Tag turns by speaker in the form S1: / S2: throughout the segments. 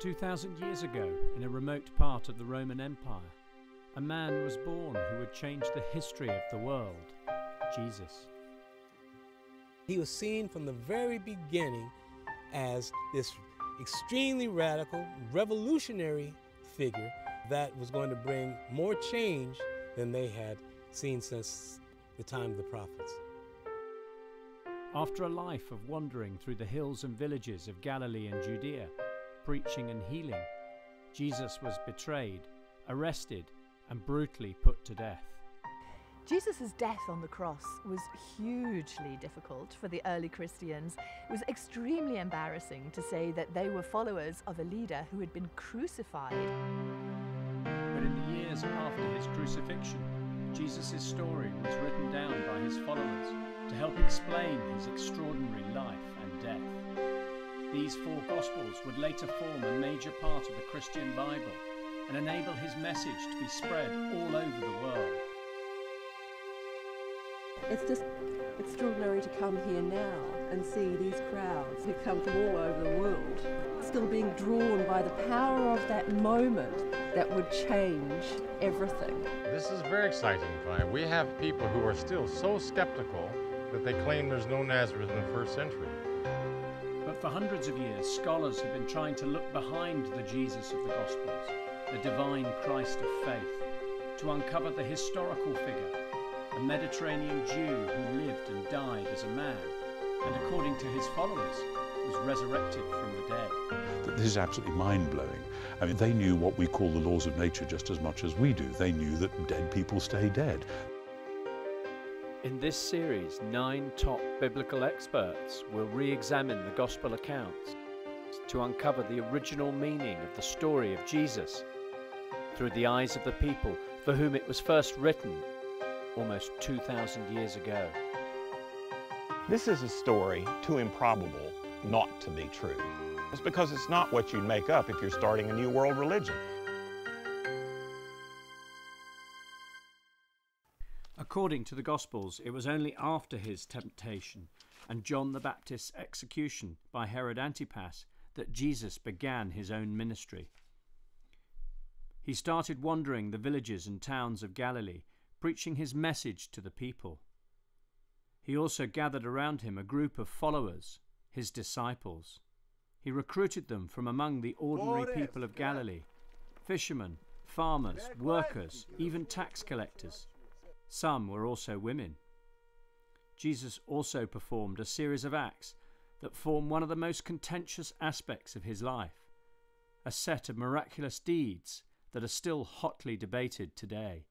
S1: 2,000 years ago, in a remote part of the Roman Empire, a man was born who would change the history of the world, Jesus.
S2: He was seen from the very beginning as this extremely radical, revolutionary figure that was going to bring more change than they had seen since the time of the prophets.
S1: After a life of wandering through the hills and villages of Galilee and Judea, preaching and healing, Jesus was betrayed, arrested, and brutally put to death.
S3: Jesus' death on the cross was hugely difficult for the early Christians. It was extremely embarrassing to say that they were followers of a leader who had been crucified.
S1: But in the years after his crucifixion, Jesus' story was written down by his followers to help explain his extraordinary life and death. These four Gospels would later form a major part of the Christian Bible and enable his message to be spread all over the world.
S4: It's just extraordinary to come here now and see these crowds who come from all over the world still being drawn by the power of that moment that would change everything.
S5: This is very exciting. We have people who are still so skeptical that they claim there's no Nazareth in the first century.
S1: But for hundreds of years, scholars have been trying to look behind the Jesus of the Gospels, the divine Christ of faith, to uncover the historical figure, a Mediterranean Jew who lived and died as a man, and according to his followers, was resurrected from the dead.
S6: This is absolutely mind-blowing. I mean, they knew what we call the laws of nature just as much as we do. They knew that dead people stay dead.
S1: In this series, 9 top biblical experts will re-examine the Gospel accounts to uncover the original meaning of the story of Jesus through the eyes of the people for whom it was first written almost 2,000 years ago.
S7: This is a story too improbable not to be true. It's because it's not what you'd make up if you're starting a new world religion.
S1: According to the Gospels, it was only after his temptation and John the Baptist's execution by Herod Antipas that Jesus began his own ministry. He started wandering the villages and towns of Galilee, preaching his message to the people. He also gathered around him a group of followers, his disciples. He recruited them from among the ordinary people of Galilee, fishermen, farmers, workers, even tax collectors. Some were also women. Jesus also performed a series of acts that form one of the most contentious aspects of his life, a set of miraculous deeds that are still hotly debated today.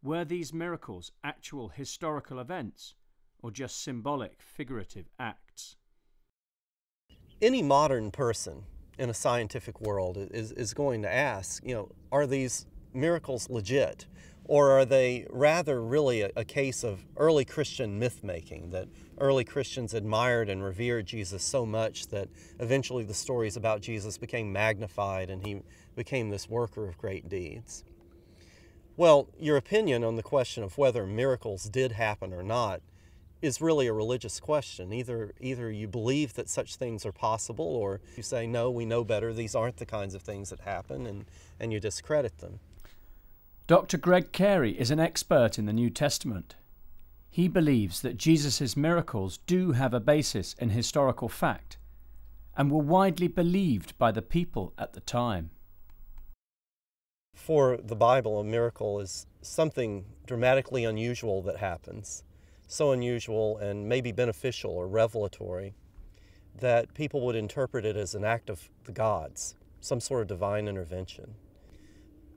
S1: Were these miracles actual historical events or just symbolic, figurative acts?
S8: Any modern person in a scientific world is going to ask, are these miracles legit? Or are they rather really a case of early Christian myth-making, that early Christians admired and revered Jesus so much that eventually the stories about Jesus became magnified and he became this worker of great deeds? Well, your opinion on the question of whether miracles did happen or not is really a religious question. Either you believe that such things are possible, or you say, no, we know better, these aren't the kinds of things that happen, and you discredit them.
S1: Dr. Greg Carey is an expert in the New Testament. He believes that Jesus' miracles do have a basis in historical fact and were widely believed by the people at the time.
S8: For the Bible, a miracle is something dramatically unusual that happens, so unusual and maybe beneficial or revelatory that people would interpret it as an act of the gods, some sort of divine intervention.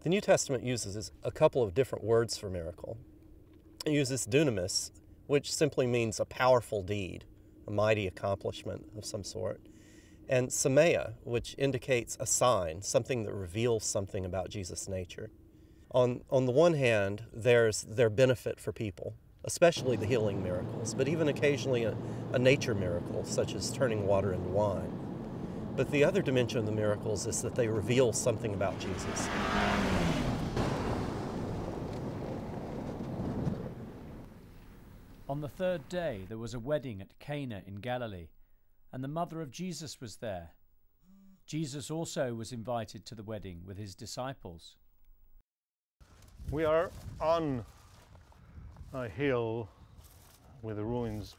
S8: The New Testament uses a couple of different words for miracle. It uses dunamis, which simply means a powerful deed, a mighty accomplishment of some sort, and semeia, which indicates a sign, something that reveals something about Jesus' nature. On the one hand, there's their benefit for people, especially the healing miracles, but even occasionally a nature miracle, such as turning water into wine. But the other dimension of the miracles is that they reveal something about Jesus.
S1: On the third day there was a wedding at Cana in Galilee, and the mother of Jesus was there. Jesus also was invited to the wedding with his disciples.
S9: We are on a hill with ruins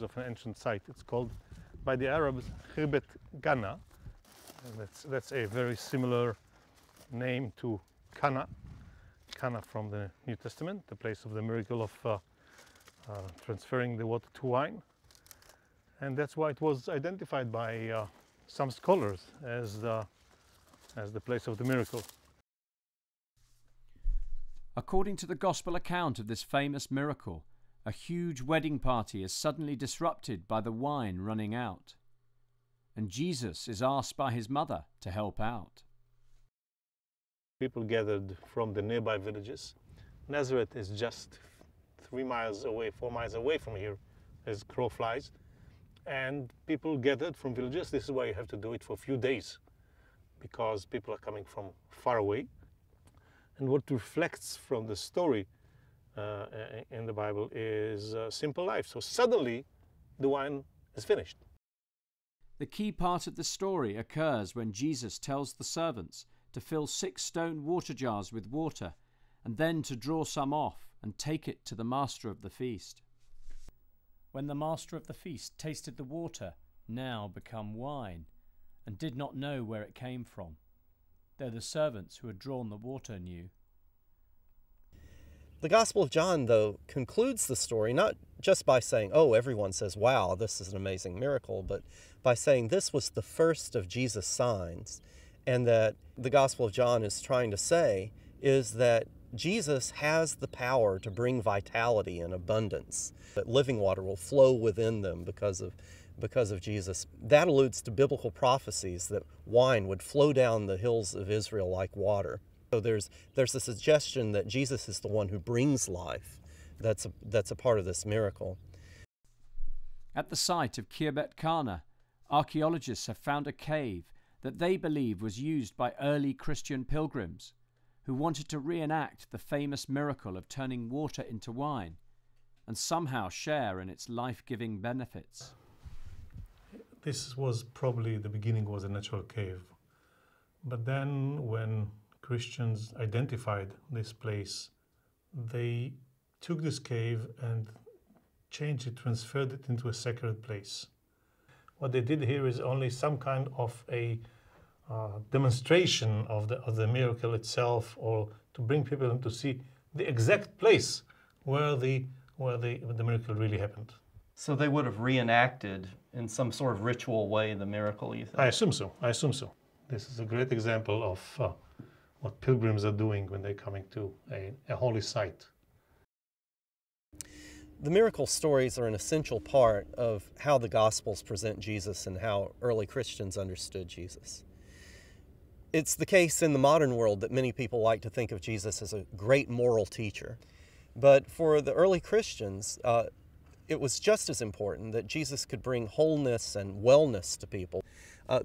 S9: of an ancient site. It's called by the Arabs Khirbet Ghana. And that's a very similar name to Cana. Cana from the New Testament, the place of the miracle of transferring the water to wine. And that's why it was identified by some scholars as the place of the miracle.
S1: According to the Gospel account of this famous miracle, a huge wedding party is suddenly disrupted by the wine running out, and Jesus is asked by his mother to help out.
S9: People gathered from the nearby villages. Nazareth is just 4 miles away from here, as crow flies. And people gathered from villages. This is why you have to do it for a few days, because people are coming from far away. And what reflects from the story in the Bible is simple life. So suddenly the wine is finished.
S1: The key part of the story occurs when Jesus tells the servants to fill 6 stone water jars with water, and then to draw some off and take it to the master of the feast. When the master of the feast tasted the water, now become wine, and did not know where it came from, though the servants who had drawn the water knew.
S8: The Gospel of John, though, concludes the story not just by saying, oh, everyone says, wow, this is an amazing miracle, but by saying this was the first of Jesus' signs. And that the Gospel of John is trying to say is that Jesus has the power to bring vitality and abundance, that living water will flow within them because of Jesus. That alludes to biblical prophecies that wine would flow down the hills of Israel like water. So there's a suggestion that Jesus is the one who brings life. That's a part of this miracle.
S1: At the site of Khirbet Ghana, archaeologists have found a cave that they believe was used by early Christian pilgrims who wanted to reenact the famous miracle of turning water into wine and somehow share in its life-giving benefits.
S9: This was probably, the beginning was a natural cave. But then when Christians identified this place, they took this cave and changed it, transferred it into a sacred place. What they did here is only some kind of a demonstration of the miracle itself, or to bring people in to see the exact place where the miracle really happened.
S8: So they would have reenacted in some sort of ritual way the miracle, you think?
S9: I assume so. This is a great example of what pilgrims are doing when they're coming to a holy site.
S8: The miracle stories are an essential part of how the Gospels present Jesus and how early Christians understood Jesus. It's the case in the modern world that many people like to think of Jesus as a great moral teacher. But for the early Christians, it was just as important that Jesus could bring wholeness and wellness to people.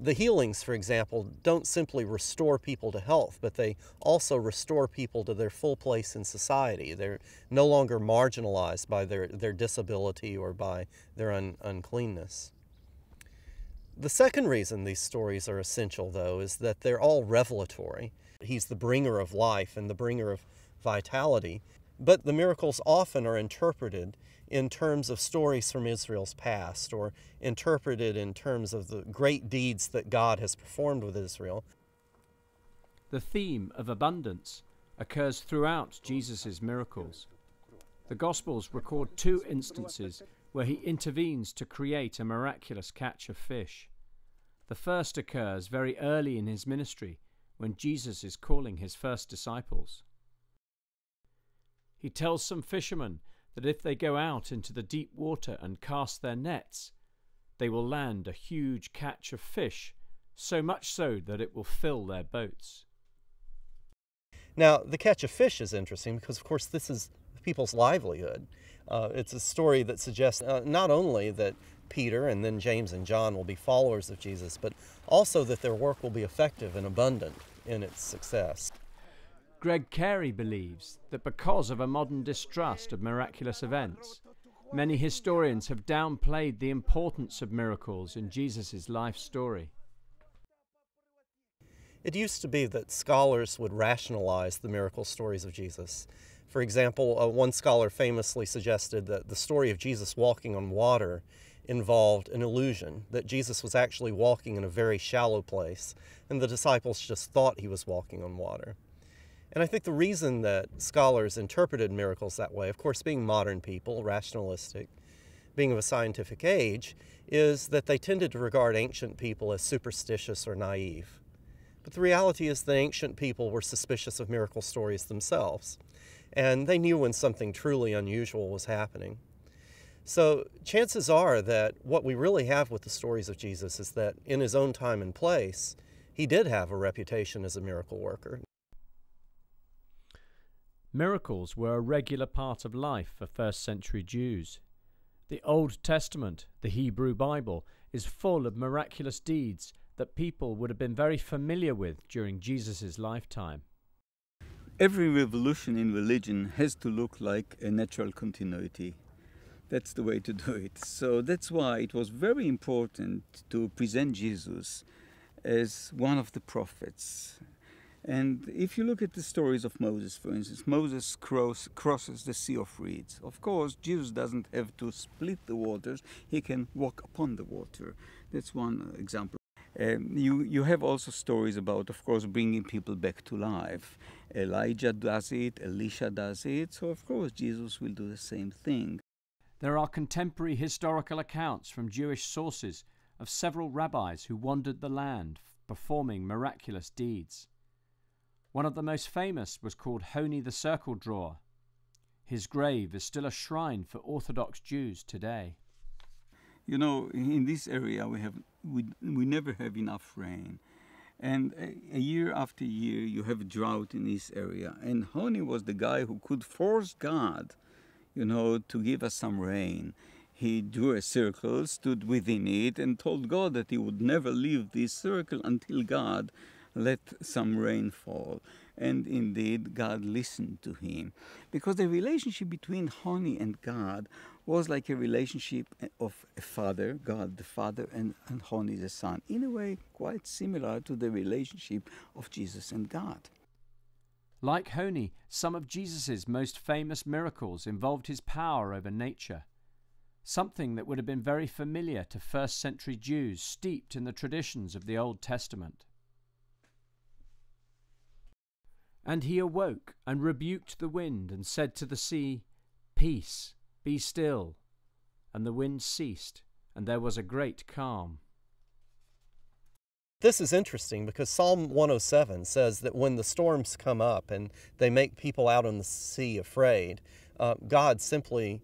S8: The healings, for example, don't simply restore people to health, but they also restore people to their full place in society. They're no longer marginalized by their disability or by their uncleanness. The second reason these stories are essential, though, is that they're all revelatory. He's the bringer of life and the bringer of vitality, but the miracles often are interpreted in terms of stories from Israel's past, or interpreted in terms of the great deeds that God has performed with Israel.
S1: The theme of abundance occurs throughout Jesus' miracles. The Gospels record 2 instances where he intervenes to create a miraculous catch of fish. The first occurs very early in his ministry, when Jesus is calling his first disciples. He tells some fishermen that if they go out into the deep water and cast their nets, they will land a huge catch of fish, so much so that it will fill their boats.
S8: Now, the catch of fish is interesting because, of course, this is people's livelihood. It's a story that suggests not only that Peter and then James and John will be followers of Jesus, but also that their work will be effective and abundant in its success.
S1: Greg Carey believes that because of a modern distrust of miraculous events, many historians have downplayed the importance of miracles in Jesus' life story.
S8: It used to be that scholars would rationalize the miracle stories of Jesus. For example, one scholar famously suggested that the story of Jesus walking on water involved an illusion, that Jesus was actually walking in a very shallow place, and the disciples just thought he was walking on water. And I think the reason that scholars interpreted miracles that way, of course being modern people, rationalistic, being of a scientific age, is that they tended to regard ancient people as superstitious or naive. But the reality is that ancient people were suspicious of miracle stories themselves, and they knew when something truly unusual was happening. So chances are that what we really have with the stories of Jesus is that in his own time and place, he did have a reputation as a miracle worker.
S1: Miracles were a regular part of life for first-century Jews. The Old Testament, the Hebrew Bible, is full of miraculous deeds that people would have been very familiar with during Jesus' lifetime.
S10: Every revolution in religion has to look like a natural continuity. That's the way to do it. So that's why it was very important to present Jesus as one of the prophets. And if you look at the stories of Moses, for instance, Moses crosses the Sea of Reeds. Of course, Jesus doesn't have to split the waters. He can walk upon the water. That's one example. You have also stories about, of course, bringing people back to life. Elijah does it, Elisha does it, so of course Jesus will do the same thing.
S1: There are contemporary historical accounts from Jewish sources of several rabbis who wandered the land performing miraculous deeds. One of the most famous was called Honi the Circle Drawer. His grave is still a shrine for Orthodox Jews today.
S10: You know, in this area we never have enough rain. And a year after year you have a drought in this area. And Honi was the guy who could force God, you know, to give us some rain. He drew a circle, stood within it, and told God that he would never leave this circle until God let some rain fall. And indeed, God listened to him. Because the relationship between Honi and God was like a relationship of a father, God the Father, and Honi the Son. In a way, quite similar to the relationship of Jesus and God.
S1: Like Honi, some of Jesus' most famous miracles involved his power over nature, something that would have been very familiar to first-century Jews steeped in the traditions of the Old Testament. And he awoke and rebuked the wind and said to the sea, "Peace, be still." And the wind ceased, and there was a great calm.
S8: This is interesting because Psalm 107 says that when the storms come up and they make people out on the sea afraid, God simply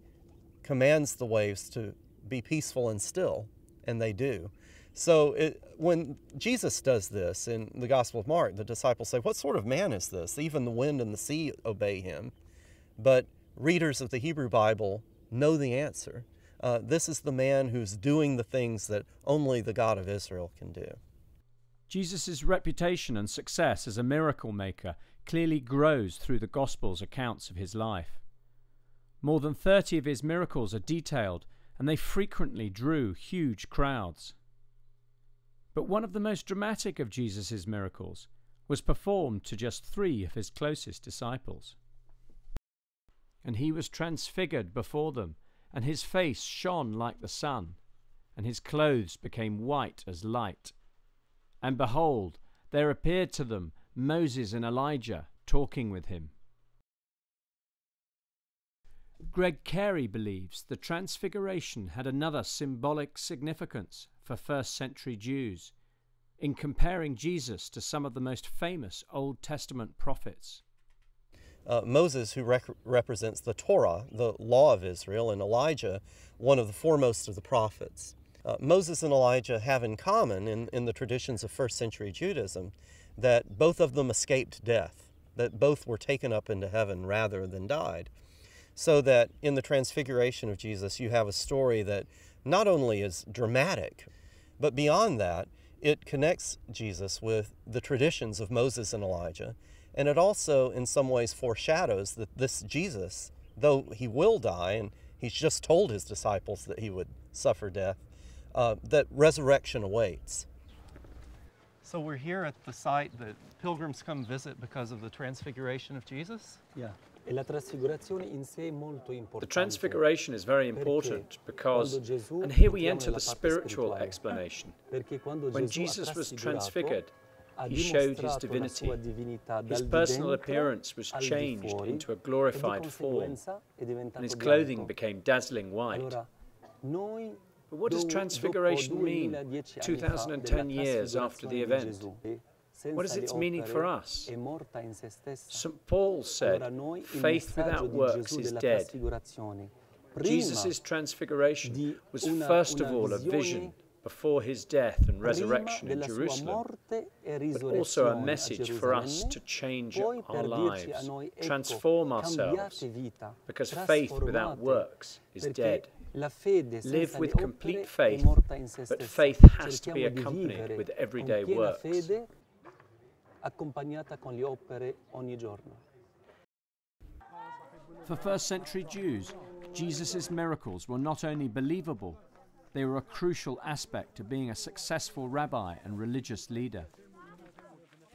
S8: commands the waves to be peaceful and still, and they do. So when Jesus does this in the Gospel of Mark, the disciples say, "What sort of man is this? Even the wind and the sea obey him." But readers of the Hebrew Bible know the answer. This is the man who's doing the things that only the God of Israel can do.
S1: Jesus' reputation and success as a miracle maker clearly grows through the Gospels' accounts of his life. More than 30 of his miracles are detailed, and they frequently drew huge crowds. But one of the most dramatic of Jesus' miracles was performed to just 3 of his closest disciples. And he was transfigured before them, and his face shone like the sun, and his clothes became white as light. And behold, there appeared to them Moses and Elijah talking with him. Greg Carey believes the Transfiguration had another symbolic significance for first-century Jews in comparing Jesus to some of the most famous Old Testament prophets.
S8: Moses, who represents the Torah, the law of Israel, and Elijah, one of the foremost of the prophets. Moses and Elijah have in common, in the traditions of first-century Judaism, that both of them escaped death, that both were taken up into heaven rather than died. So that in the Transfiguration of Jesus, you have a story that not only is dramatic, but beyond that, it connects Jesus with the traditions of Moses and Elijah, and it also in some ways foreshadows that this Jesus, though he will die, and he's just told his disciples that he would suffer death, that resurrection awaits. So we're here at the site that pilgrims come visit because of the transfiguration of Jesus?
S11: Yeah. E la trasfigurazione in sé è molto importante.
S1: The transfiguration is very important because, and here we enter the spiritual explanation. When Jesus was transfigured, he showed his divinity. His personal appearance was changed into a glorified form, and his clothing became dazzling white. But what does transfiguration mean 2010 years after the event? What is its meaning for us? St. Paul said, faith without works is dead. Jesus' transfiguration was first of all a vision before his death and resurrection in Jerusalem, but also a message for us to change our lives, transform ourselves, because faith without works is dead. Live with complete faith, but faith has to be accompanied with everyday works. For first century Jews, Jesus' miracles were not only believable, they were a crucial aspect of being a successful rabbi and religious leader.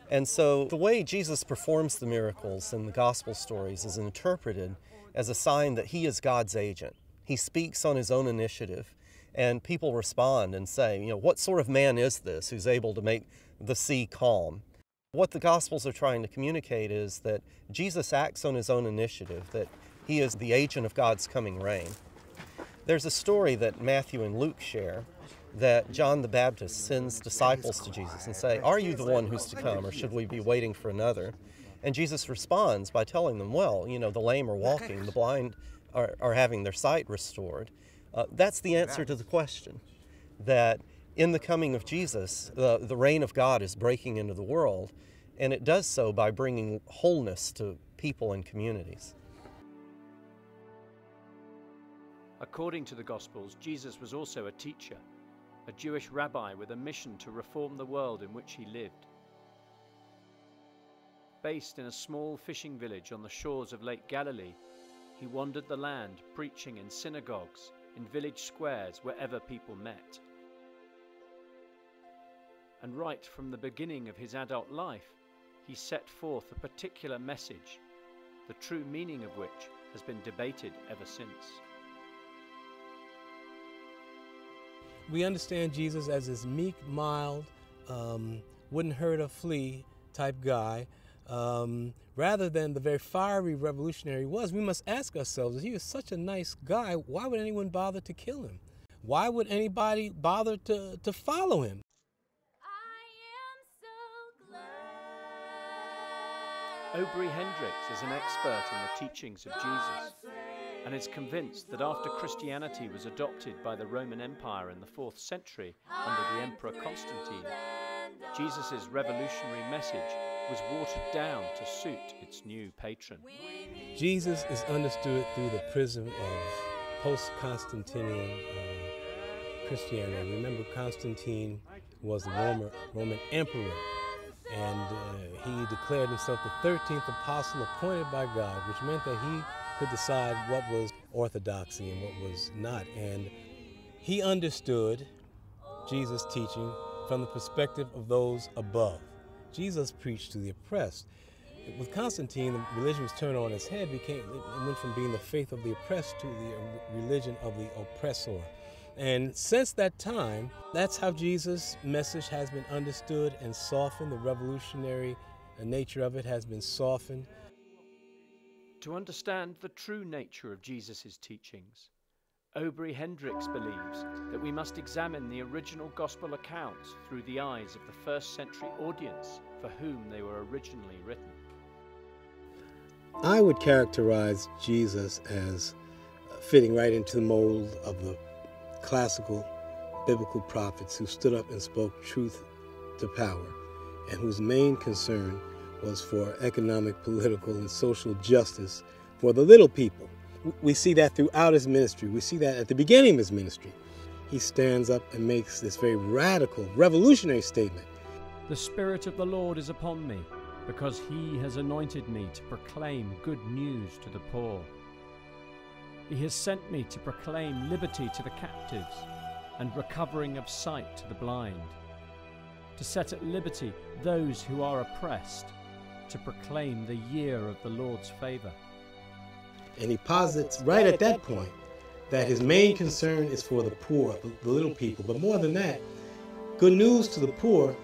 S8: And so the way Jesus performs the miracles in the gospel stories is interpreted as a sign that he is God's agent. He speaks on his own initiative, and people respond and say, what sort of man is this who's able to make the sea calm? What the Gospels are trying to communicate is that Jesus acts on his own initiative, that he is the agent of God's coming reign. There's a story that Matthew and Luke share that John the Baptist sends disciples to Jesus and say, are you the one who's to come, or should we be waiting for another? And Jesus responds by telling them, well, the lame are walking, the blind are having their sight restored. That's the answer to the question, that in the coming of Jesus, the reign of God is breaking into the world, and it does so by bringing wholeness to people and communities.
S1: According to the Gospels, Jesus was also a teacher, a Jewish rabbi with a mission to reform the world in which he lived. Based in a small fishing village on the shores of Lake Galilee, he wandered the land, preaching in synagogues, in village squares, wherever people met. And right from the beginning of his adult life, he set forth a particular message, the true meaning of which has been debated ever since.
S2: We understand Jesus as this meek, mild, wouldn't hurt a flea type guy. Rather than the very fiery revolutionary he was, we must ask ourselves, if he was such a nice guy, why would anyone bother to kill him? Why would anybody bother to follow him?
S1: Aubrey Hendricks is an expert in the teachings of Jesus and is convinced that after Christianity was adopted by the Roman Empire in the 4th century under the Emperor Constantine, Jesus' revolutionary message was watered down to suit its new patron.
S2: Jesus is understood through the prism of post-Constantinian Christianity. Remember, Constantine was the Roman emperor, and he declared himself the 13th apostle appointed by God, which meant that he could decide what was orthodoxy and what was not. And he understood Jesus' teaching from the perspective of those above. Jesus preached to the oppressed. With Constantine, the religion was turned on its head. It went from being the faith of the oppressed to the religion of the oppressor. And since that time, that's how Jesus' message has been understood and softened. The revolutionary nature of it has been softened.
S1: To understand the true nature of Jesus' teachings, Aubrey Hendricks believes that we must examine the original gospel accounts through the eyes of the first century audience for whom they were originally written.
S2: I would characterize Jesus as fitting right into the mold of the classical biblical prophets who stood up and spoke truth to power, and whose main concern was for economic, political, and social justice for the little people. We see that throughout his ministry. We see that at the beginning of his ministry. He stands up and makes this very radical, revolutionary statement.
S1: The Spirit of the Lord is upon me, because he has anointed me to proclaim good news to the poor. He has sent me to proclaim liberty to the captives and recovering of sight to the blind, to set at liberty those who are oppressed, to proclaim the year of the Lord's favour.
S2: And he posits right at that point that his main concern is for the poor, the little people. But more than that, good news to the poor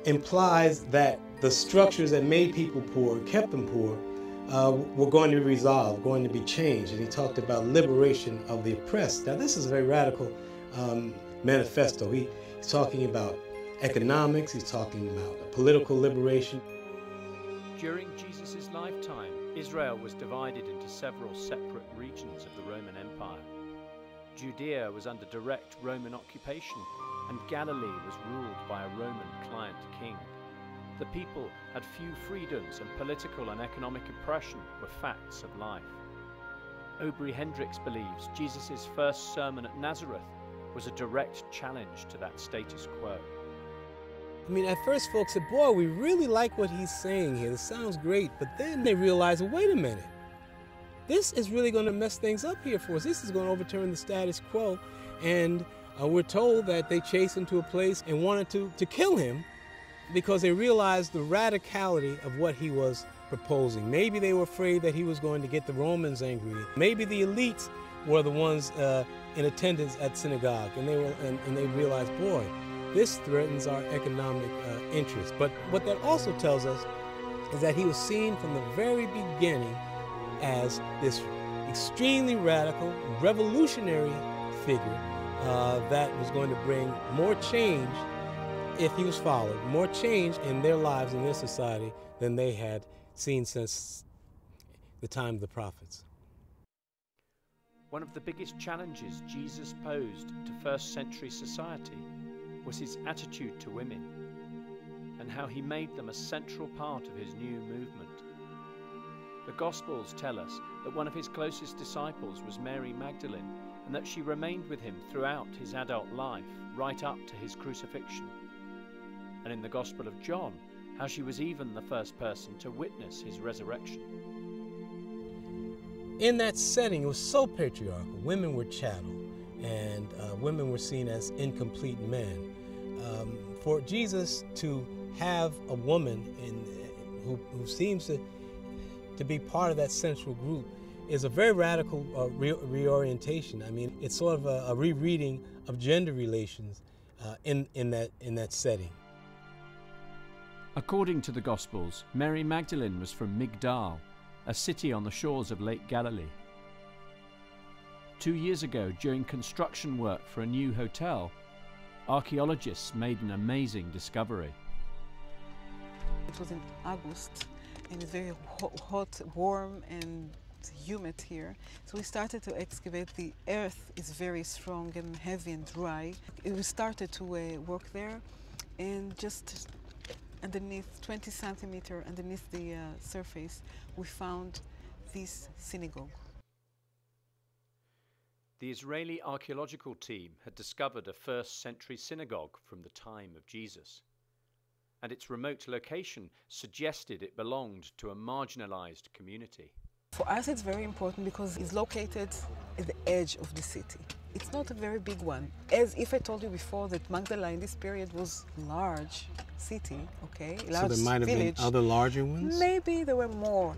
S2: implies that the structures that made people poor, kept them poor, were going to be resolved, going to be changed. And he talked about liberation of the oppressed. Now, this is a very radical manifesto. He's talking about economics, he's talking about political liberation.
S1: During Jesus' lifetime, Israel was divided into several separate regions of the Roman Empire. Judea was under direct Roman occupation, and Galilee was ruled by a Roman client king. The people had few freedoms, and political and economic oppression were facts of life. Aubrey Hendricks believes Jesus' first sermon at Nazareth was a direct challenge to that status quo.
S2: I mean, at first folks said, boy, we really like what he's saying here. This sounds great. But then they realized, well, wait a minute. This is really going to mess things up here for us. This is going to overturn the status quo. And we're told that they chased him to a place and wanted to kill him because they realized the radicality of what he was proposing. Maybe they were afraid that he was going to get the Romans angry. Maybe the elites were the ones in attendance at synagogue, and they realized, boy, this threatens our economic interests. But what that also tells us is that he was seen from the very beginning as this extremely radical, revolutionary figure that was going to bring more change, if he was followed, more change in their lives, in their society, than they had seen since the time of the prophets.
S1: One of the biggest challenges Jesus posed to first century society was his attitude to women, and how he made them a central part of his new movement. The Gospels tell us that one of his closest disciples was Mary Magdalene, and that she remained with him throughout his adult life, right up to his crucifixion. And in the Gospel of John, how she was even the first person to witness his resurrection.
S2: In that setting, it was so patriarchal. Women were chattel, and women were seen as incomplete men. For Jesus to have a woman who seems to be part of that central group is a very radical reorientation. I mean, it's sort of a rereading of gender relations in that setting.
S1: According to the Gospels, Mary Magdalene was from Migdal, a city on the shores of Lake Galilee. 2 years ago, during construction work for a new hotel, archaeologists made an amazing discovery.
S12: It was in August, and it's very hot, warm, and humid here. So we started to excavate. The earth is very strong and heavy and dry. We started to work there, and just underneath, 20 centimeters underneath the surface, we found this synagogue.
S1: The Israeli archaeological team had discovered a first-century synagogue from the time of Jesus, and its remote location suggested it belonged to a marginalized community.
S12: For us it's very important because it's located at the edge of the city. It's not a very big one. As if I told you before that Magdala in this period was large city, okay, large
S2: so there might have
S12: village.
S2: Been other larger ones?
S12: Maybe there were more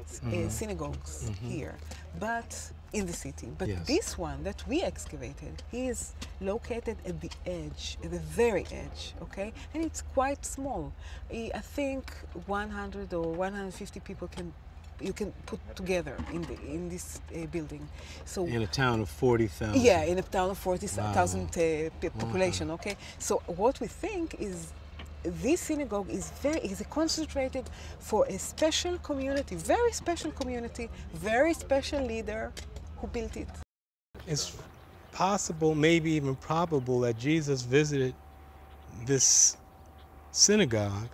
S12: synagogues here, but in the city. But
S2: yes.
S12: This one that we excavated is located at the edge, at the very edge, okay? And it's quite small. I think 100 or 150 people you can put together in this building. So
S2: in a town of 40,000.
S12: Yeah, in a town of 40,000 population. Okay. So what we think is this synagogue is concentrated for a special community, very special community, very special leader who built it.
S2: It's possible, maybe even probable, that Jesus visited this synagogue,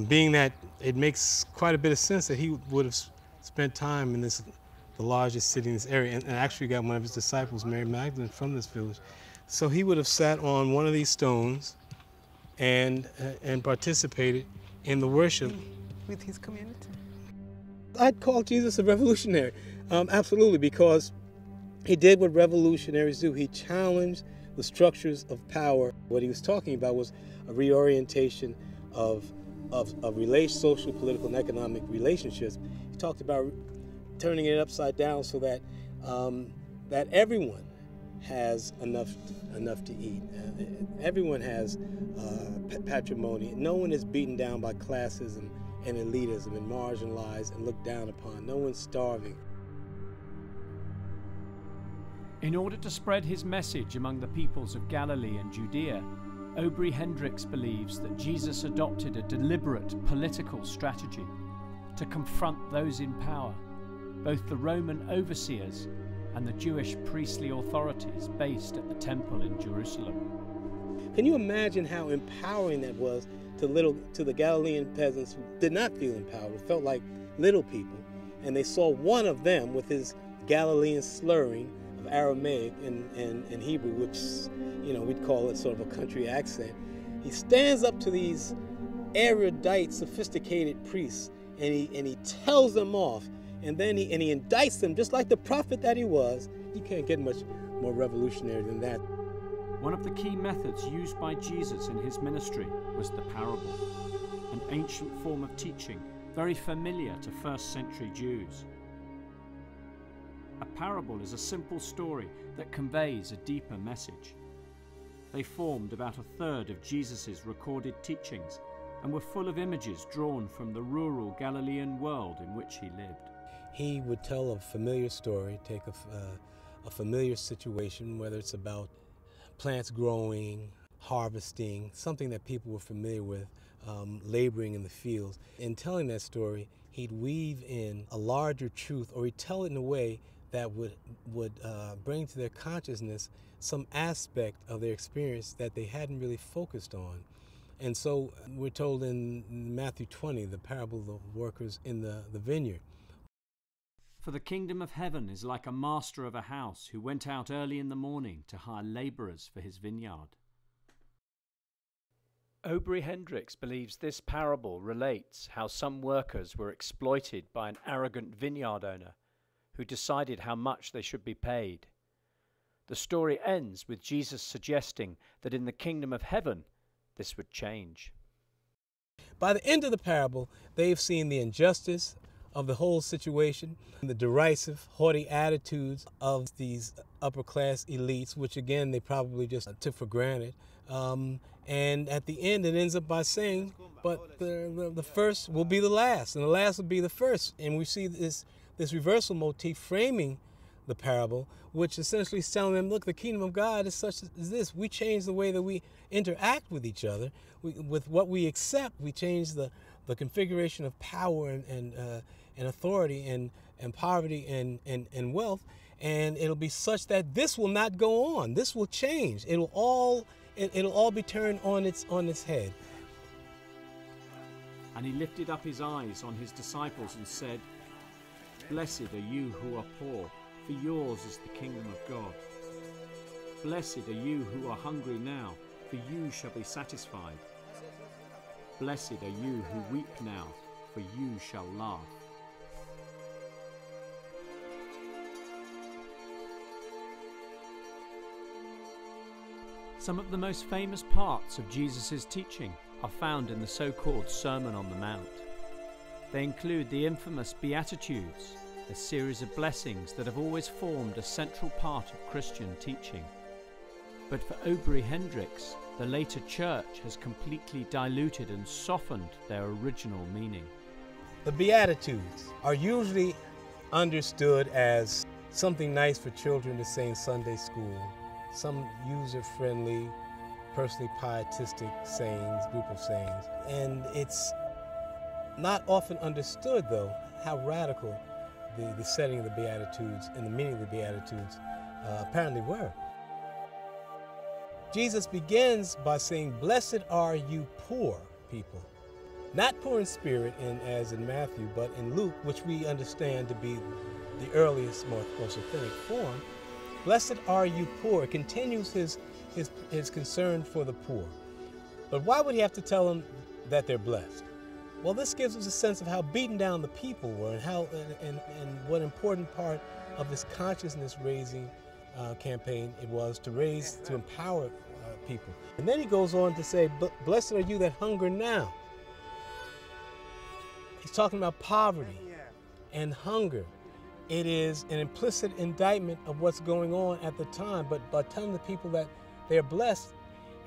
S2: being that it makes quite a bit of sense that he would have spent time in the largest city in this area, and actually got one of his disciples, Mary Magdalene, from this village. So he would have sat on one of these stones and participated in the worship
S12: with his community.
S2: I'd call Jesus a revolutionary, absolutely, because he did what revolutionaries do. He challenged the structures of power. What he was talking about was a reorientation of social, political, and economic relationships. He talked about turning it upside down so that that everyone has enough to eat. Everyone has patrimony. No one is beaten down by classism and elitism and marginalized and looked down upon. No one's starving.
S1: In order to spread his message among the peoples of Galilee and Judea, Aubrey Hendricks believes that Jesus adopted a deliberate political strategy to confront those in power, both the Roman overseers and the Jewish priestly authorities based at the temple in Jerusalem.
S2: Can you imagine how empowering that was to the Galilean peasants who did not feel empowered, who felt like little people, and they saw one of them with his Galilean slurring of Aramaic and Hebrew, which, we'd call it sort of a country accent. He stands up to these erudite, sophisticated priests, and he tells them off, and then he indicts them just like the prophet that he was. You can't get much more revolutionary than that.
S1: One of the key methods used by Jesus in his ministry was the parable, an ancient form of teaching very familiar to first-century Jews. A parable is a simple story that conveys a deeper message. They formed about a third of Jesus' recorded teachings and were full of images drawn from the rural Galilean world in which he lived.
S2: He would tell a familiar story, take a familiar situation, whether it's about plants growing, harvesting, something that people were familiar with, laboring in the fields. In telling that story, he'd weave in a larger truth, or he'd tell it in a way that would bring to their consciousness some aspect of their experience that they hadn't really focused on. And so we're told in Matthew 20, the parable of the workers in the vineyard.
S1: For the kingdom of heaven is like a master of a house who went out early in the morning to hire labourers for his vineyard. Aubrey Hendricks believes this parable relates how some workers were exploited by an arrogant vineyard owner who decided how much they should be paid. The story ends with Jesus suggesting that in the kingdom of heaven, this would change.
S2: By the end of the parable, they've seen the injustice of the whole situation, the derisive, haughty attitudes of these upper-class elites, which again they probably just took for granted. And at the end, it ends up by saying, but the first will be the last, and the last will be the first. And we see this reversal motif framing the parable, which essentially is telling them, look, the kingdom of God is such as this. We change the way that we interact with each other. With what we accept, we change the configuration of power and authority and poverty and wealth, and it'll be such that this will not go on. This will change. It'll all be turned on its head.
S1: And he lifted up his eyes on his disciples and said, Blessed are you who are poor, for yours is the kingdom of God. Blessed are you who are hungry now, for you shall be satisfied. Blessed are you who weep now, for you shall laugh. Some of the most famous parts of Jesus' teaching are found in the so-called Sermon on the Mount. They include the infamous Beatitudes, a series of blessings that have always formed a central part of Christian teaching. But for Aubrey Hendricks, the later church has completely diluted and softened their original meaning.
S2: The Beatitudes are usually understood as something nice for children to say in Sunday school, some user-friendly, personally pietistic sayings, group of sayings. And it's not often understood, though, how radical the setting of the Beatitudes and the meaning of the Beatitudes apparently were. Jesus begins by saying, blessed are you poor people. Not poor in spirit, as in Matthew, but in Luke, which we understand to be the earliest, most authentic form. Blessed are you poor. It continues his concern for the poor. But why would he have to tell them that they're blessed? Well, this gives us a sense of how beaten down the people were and what important part of this consciousness raising campaign it was to raise, to empower people. And then he goes on to say, blessed are you that hunger now. He's talking about poverty and hunger. It is an implicit indictment of what's going on at the time, but by telling the people that they're blessed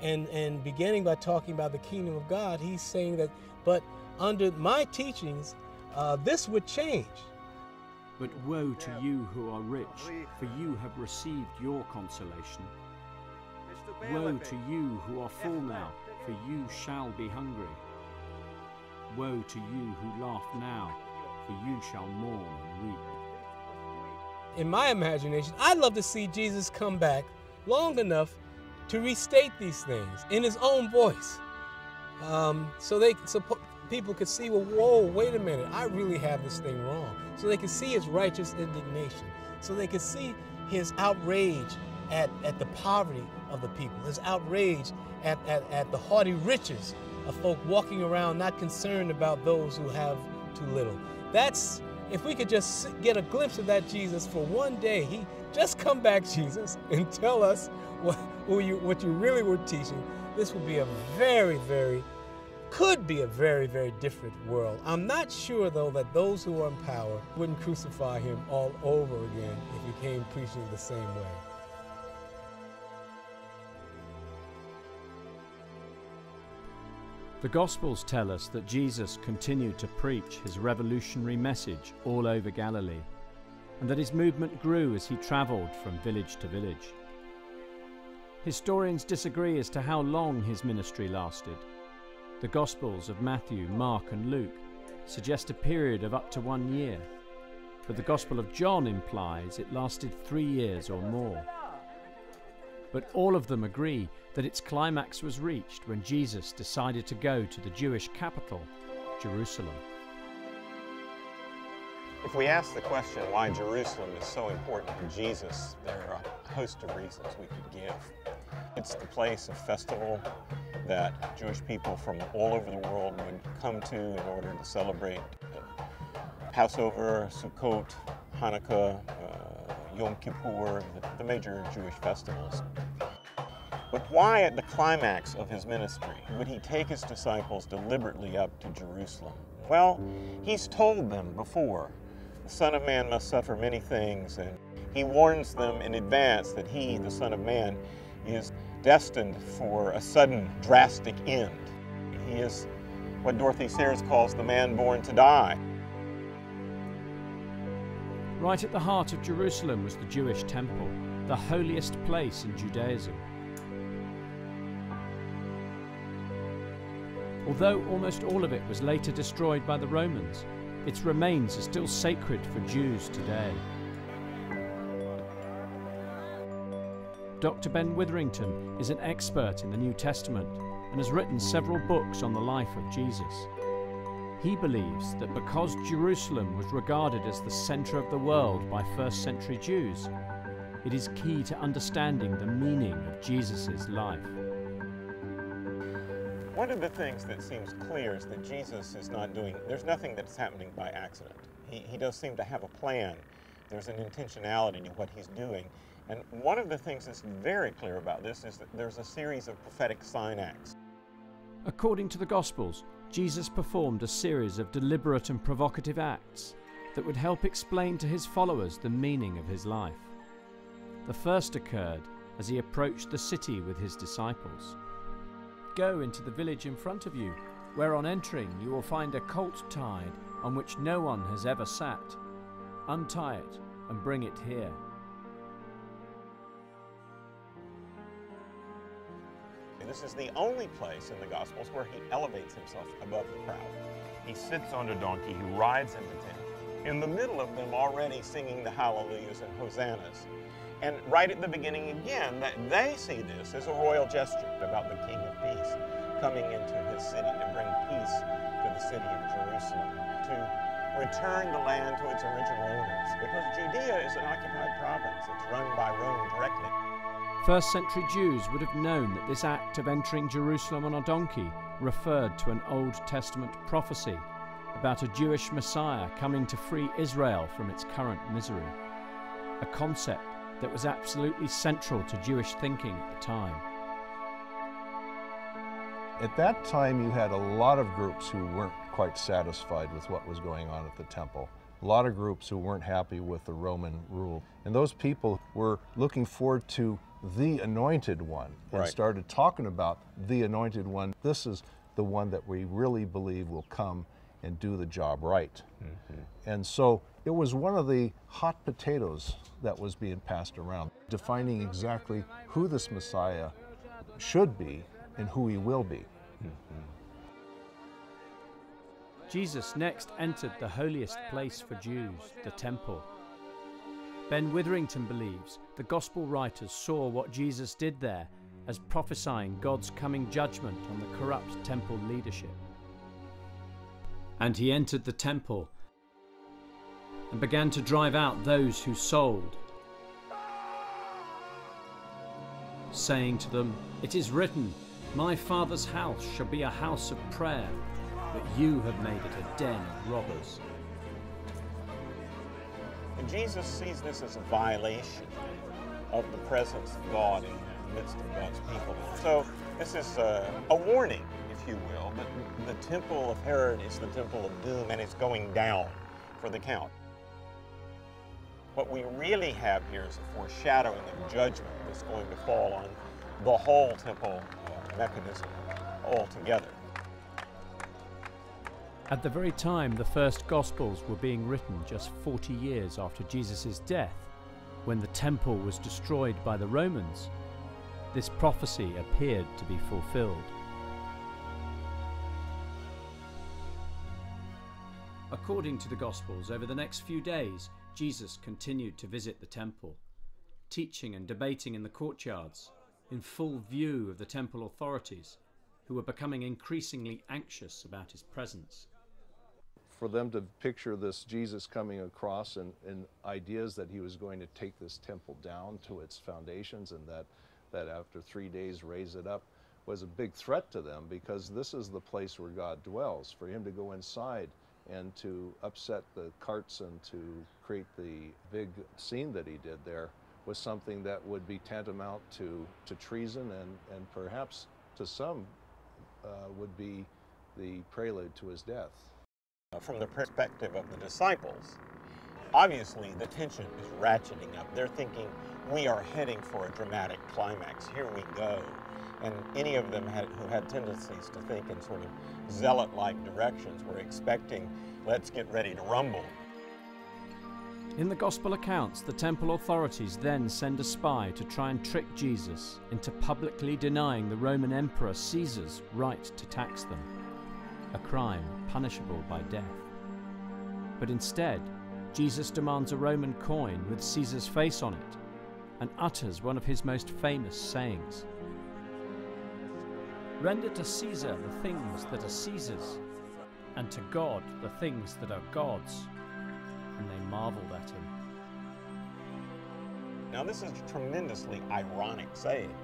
S2: and beginning by talking about the kingdom of God, he's saying that, but under my teachings, this would change.
S1: But woe to you who are rich, for you have received your consolation. Woe to you who are full now, for you shall be hungry. Woe to you who laugh now, for you shall mourn and weep.
S2: In my imagination, I'd love to see Jesus come back long enough to restate these things in his own voice. So people could see, well, whoa, wait a minute, I really have this thing wrong. So they could see his righteous indignation. So they could see his outrage at the poverty of the people, his outrage at the haughty riches of folk walking around not concerned about those who have too little. That's, if we could just get a glimpse of that Jesus for one day, just come back, Jesus, and tell us what you really were teaching. This would be could be a very, very different world. I'm not sure, though, that those who are in power wouldn't crucify him all over again if he came preaching the same way.
S1: The Gospels tell us that Jesus continued to preach his revolutionary message all over Galilee, and that his movement grew as he travelled from village to village. Historians disagree as to how long his ministry lasted. The Gospels of Matthew, Mark and Luke suggest a period of up to 1 year, but the Gospel of John implies it lasted 3 years or more. But all of them agree that its climax was reached when Jesus decided to go to the Jewish capital, Jerusalem.
S7: If we ask the question why Jerusalem is so important to Jesus, there are a host of reasons we could give. It's the place of festival that Jewish people from all over the world would come to in order to celebrate Passover, Sukkot, Hanukkah, Yom Kippur, the major Jewish festivals. But why at the climax of his ministry would he take his disciples deliberately up to Jerusalem? Well, he's told them before, the Son of Man must suffer many things, and he warns them in advance that he, the Son of Man, is destined for a sudden, drastic end. He is what Dorothy Sayers calls the man born to die.
S1: Right at the heart of Jerusalem was the Jewish temple, the holiest place in Judaism. Although almost all of it was later destroyed by the Romans, its remains are still sacred for Jews today. Dr. Ben Witherington is an expert in the New Testament and has written several books on the life of Jesus. He believes that because Jerusalem was regarded as the centre of the world by first-century Jews, it is key to understanding the meaning of Jesus' life.
S7: One of the things that seems clear is that Jesus is not doing, there's nothing that's happening by accident. He does seem to have a plan. There's an intentionality to what he's doing. And one of the things that's very clear about this is that there's a series of prophetic sign acts.
S1: According to the Gospels, Jesus performed a series of deliberate and provocative acts that would help explain to his followers the meaning of his life. The first occurred as he approached the city with his disciples. Go into the village in front of you, where on entering you will find a colt tied on which no one has ever sat. Untie it and bring it here.
S7: This is the only place in the Gospels where he elevates himself above the crowd. He sits on a donkey, he rides into town, in the middle of them already singing the hallelujahs and hosannas. And right at the beginning again, that they see this as a royal gesture about the King of Peace coming into his city to bring peace to the city of Jerusalem, to return the land to its original owners, because Judea is an occupied province. It's run by Rome directly.
S1: First-century Jews would have known that this act of entering Jerusalem on a donkey referred to an Old Testament prophecy about a Jewish Messiah coming to free Israel from its current misery, a concept that was absolutely central to Jewish thinking at the time.
S13: At that time, you had a lot of groups who weren't quite satisfied with what was going on at the temple. A lot of groups who weren't happy with the Roman rule. And those people were looking forward to the Anointed One and started talking about the Anointed One. This is the one that we really believe will come and do the job right. And so it was one of the hot potatoes that was being passed around, defining exactly who this Messiah should be and who he will be.
S1: Jesus next entered the holiest place for Jews, the temple. Ben Witherington believes the gospel writers saw what Jesus did there as prophesying God's coming judgment on the corrupt temple leadership. And he entered the temple and began to drive out those who sold, saying to them, "It is written, my Father's house shall be a house of prayer, but you have made it a den of robbers."
S7: And Jesus sees this as a violation of the presence of God in the midst of God's people. So this is a warning, if you will, that the temple of Herod is the temple of doom and it's going down for the count. What we really have here is a foreshadowing of judgment that's going to fall on the whole temple mechanism altogether.
S1: At the very time the first Gospels were being written, just 40 years after Jesus' death, when the temple was destroyed by the Romans, this prophecy appeared to be fulfilled. According to the Gospels, over the next few days, Jesus continued to visit the temple, teaching and debating in the courtyards, in full view of the temple authorities, who were becoming increasingly anxious about his presence.
S13: For them to picture this Jesus coming across and ideas that he was going to take this temple down to its foundations and that after 3 days raise it up was a big threat to them, because this is the place where God dwells. For him to go inside and to upset the carts and to create the big scene that he did there was something that would be tantamount to treason and perhaps to some would be the prelude to his death.
S7: From the perspective of the disciples, obviously the tension is ratcheting up. They're thinking, we are heading for a dramatic climax. Here we go. And any of them who had tendencies to think in sort of zealot-like directions were expecting, let's get ready to rumble.
S1: In the Gospel accounts, the temple authorities then send a spy to try and trick Jesus into publicly denying the Roman Emperor Caesar's right to tax them, a crime punishable by death. But instead, Jesus demands a Roman coin with Caesar's face on it and utters one of his most famous sayings. "Render to Caesar the things that are Caesar's, and to God the things that are God's." And they marveled at him.
S7: Now this is a tremendously ironic saying,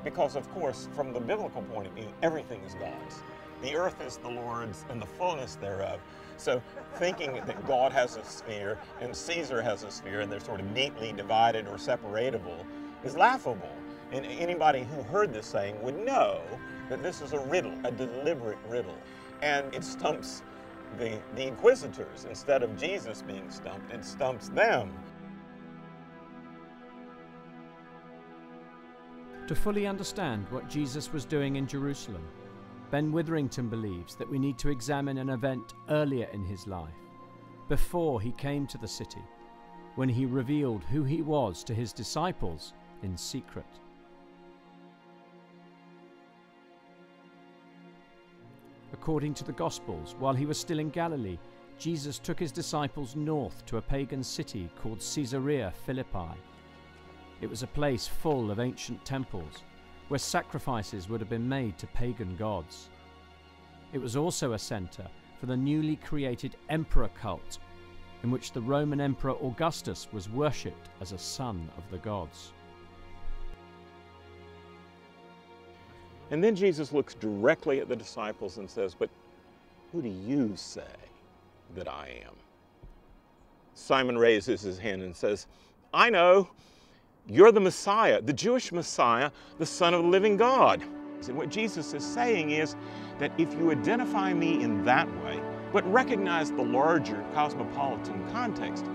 S7: because of course, from the biblical point of view, everything is God's. The earth is the Lord's and the fullness thereof. So thinking that God has a sphere and Caesar has a sphere and they're sort of neatly divided or separatable is laughable. And anybody who heard this saying would know that this is a riddle, a deliberate riddle. And it stumps the inquisitors. Instead of Jesus being stumped, it stumps them.
S1: To fully understand what Jesus was doing in Jerusalem, Ben Witherington believes that we need to examine an event earlier in his life, before he came to the city, when he revealed who he was to his disciples in secret. According to the Gospels, while he was still in Galilee, Jesus took his disciples north to a pagan city called Caesarea Philippi. It was a place full of ancient temples, where sacrifices would have been made to pagan gods. It was also a centre for the newly created emperor cult, in which the Roman Emperor Augustus was worshipped as a son of the gods.
S7: And then Jesus looks directly at the disciples and says, "But who do you say that I am?" Simon raises his hand and says, "I know, You're the Messiah, the Jewish Messiah, the Son of the living God. And what Jesus is saying is that if you identify me in that way, but recognize the larger cosmopolitan context,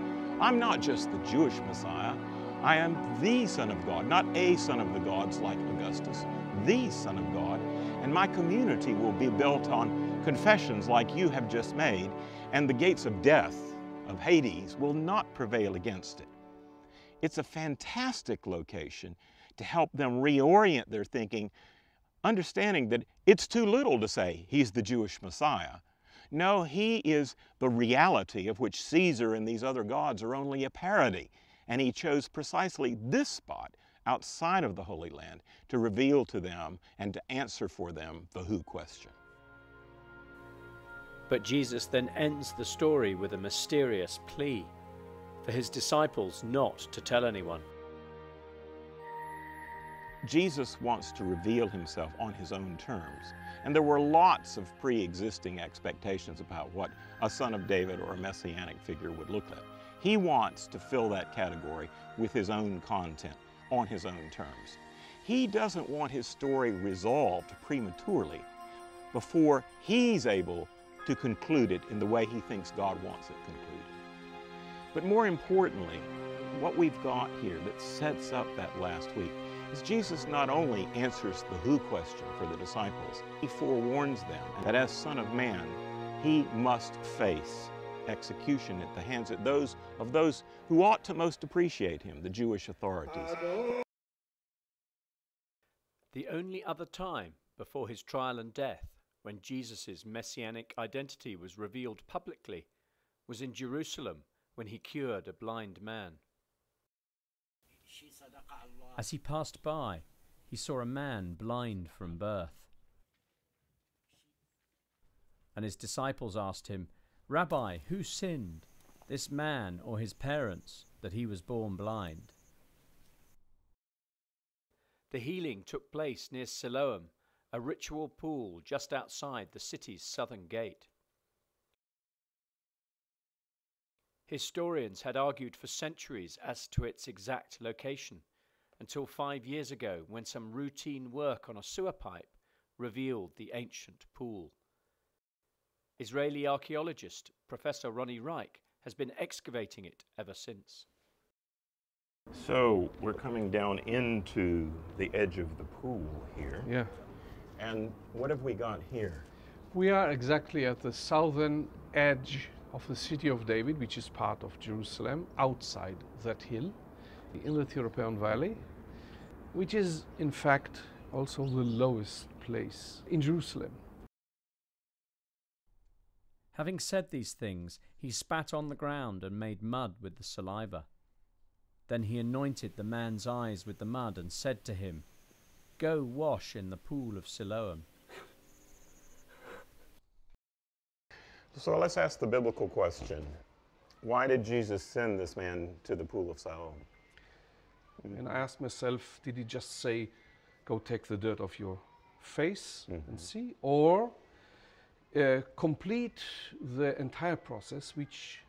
S7: I'm not just the Jewish Messiah, I am the Son of God, not a son of the gods like Augustus, the Son of God, and my community will be built on confessions like you have just made, and the gates of death, of Hades, will not prevail against it. It's a fantastic location to help them reorient their thinking, understanding that it's too little to say he's the Jewish Messiah. No, he is the reality of which Caesar and these other gods are only a parody. And he chose precisely this spot outside of the Holy Land to reveal to them and to answer for them the who question.
S1: But Jesus then ends the story with a mysterious plea for his disciples not to tell anyone.
S7: Jesus wants to reveal himself on his own terms. And there were lots of pre-existing expectations about what a son of David or a messianic figure would look like. He wants to fill that category with his own content, on his own terms. He doesn't want his story resolved prematurely before he's able to conclude it in the way he thinks God wants it concluded. But more importantly, what we've got here that sets up that last week is Jesus not only answers the who question for the disciples, he forewarns them that as Son of Man, he must face execution at the hands of those who ought to most appreciate him, the Jewish authorities.
S1: The only other time before his trial and death when Jesus' messianic identity was revealed publicly was in Jerusalem when he cured a blind man. As he passed by, he saw a man blind from birth. And his disciples asked him, "Rabbi, who sinned, this man or his parents, that he was born blind?" The healing took place near Siloam, a ritual pool just outside the city's southern gate. Historians had argued for centuries as to its exact location, until 5 years ago when some routine work on a sewer pipe revealed the ancient pool. Israeli archaeologist Professor Ronnie Reich has been excavating it ever since.
S7: So we're coming down into the edge of the pool here.
S14: Yeah.
S7: And what have we got here?
S14: We are exactly at the southern edge of the city of David, which is part of Jerusalem, outside that hill, the Inlet European Valley, which is in fact also the lowest place in Jerusalem.
S1: Having said these things, he spat on the ground and made mud with the saliva. Then he anointed the man's eyes with the mud and said to him, "Go wash in the pool of Siloam."
S7: So let's ask the biblical question. Why did Jesus send this man to the pool of Siloam?
S14: And I asked myself, did he just say, "Go take the dirt off your face and see," or complete the entire process, which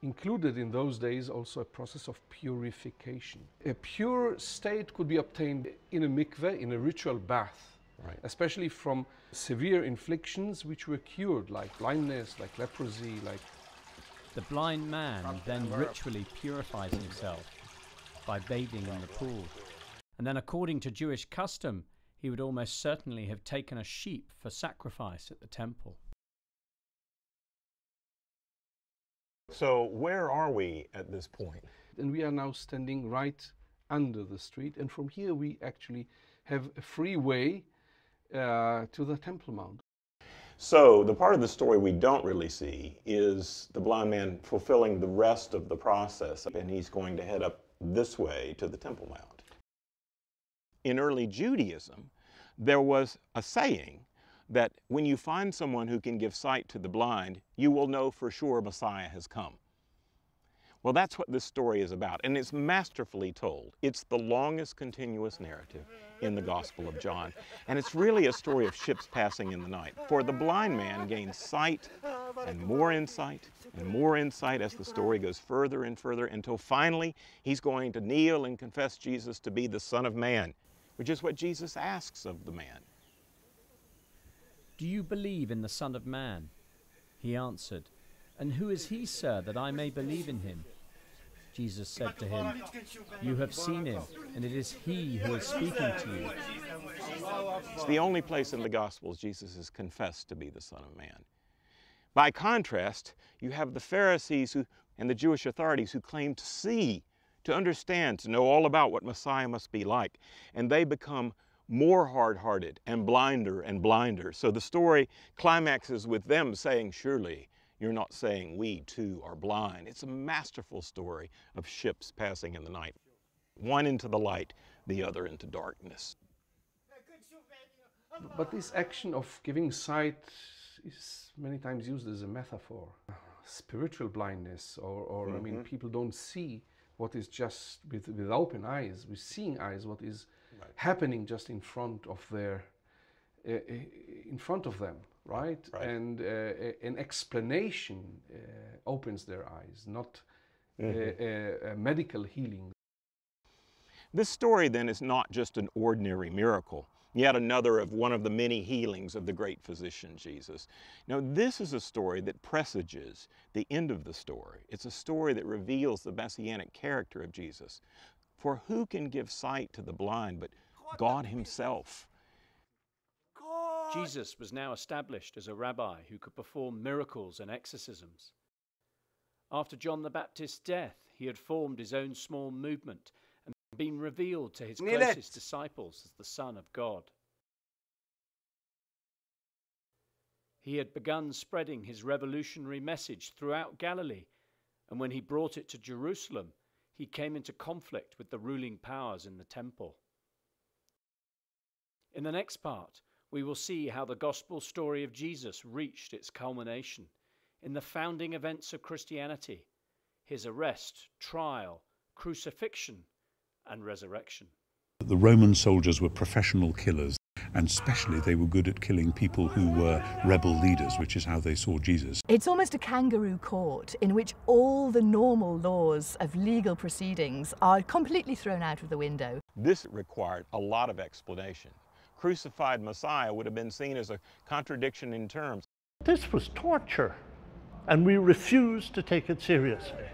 S14: included in those days also a process of purification. A pure state could be obtained in a mikveh, in a ritual bath, especially from severe inflictions which were cured, like blindness, like leprosy, like...
S1: The blind man then ritually purifies himself by bathing in the pool. And then according to Jewish custom, he would almost certainly have taken a sheep for sacrifice at the temple.
S7: So where are we at this point?
S14: And we are now standing right under the street, and from here we actually have a free way to the Temple Mount.
S7: So the part of the story we don't really see is the blind man fulfilling the rest of the process, and he's going to head up this way to the Temple Mount. In early Judaism, there was a saying that when you find someone who can give sight to the blind, you will know for sure Messiah has come. Well, that's what this story is about, and it's masterfully told. It's the longest continuous narrative in the Gospel of John, and it's really a story of ships passing in the night. For the blind man gains sight and more insight as the story goes further and further, until finally he's going to kneel and confess Jesus to be the Son of Man, which is what Jesus asks of the man.
S1: "Do you believe in the Son of Man?" He answered, "And who is he, sir, that I may believe in him?" Jesus said to him, "You have seen him, and it is he who is speaking to you."
S7: It's the only place in the Gospels Jesus is confessed to be the Son of Man. By contrast, you have the Pharisees and the Jewish authorities who claim to see, to understand, to know all about what Messiah must be like, and they become more hard-hearted and blinder. So the story climaxes with them saying, "Surely you're not saying we too are blind." It's a masterful story of ships passing in the night, one into the light, the other into darkness.
S14: But this action of giving sight is many times used as a metaphor. Spiritual blindness, or I mean, people don't see what is just with open eyes, with seeing eyes, what is happening just in front of them, right? And an explanation opens their eyes, not a medical healing.
S7: This story then is not just an ordinary miracle, yet another of one of the many healings of the great physician Jesus. Now, this is a story that presages the end of the story. It's a story that reveals the messianic character of Jesus. For who can give sight to the blind but God himself?
S1: Jesus was now established as a rabbi who could perform miracles and exorcisms. After John the Baptist's death, he had formed his own small movement and been revealed to his closest disciples as the Son of God. He had begun spreading his revolutionary message throughout Galilee, and when he brought it to Jerusalem, he came into conflict with the ruling powers in the temple. In the next part, we will see how the gospel story of Jesus reached its culmination in the founding events of Christianity, his arrest, trial, crucifixion, and resurrection.
S6: The Roman soldiers were professional killers, and especially they were good at killing people who were rebel leaders, which is how they saw Jesus.
S3: It's almost a kangaroo court in which all the normal laws of legal proceedings are completely thrown out of the window.
S7: This required a lot of explanation. Crucified Messiah would have been seen as a contradiction in terms.
S15: This was torture, and we refused to take it seriously.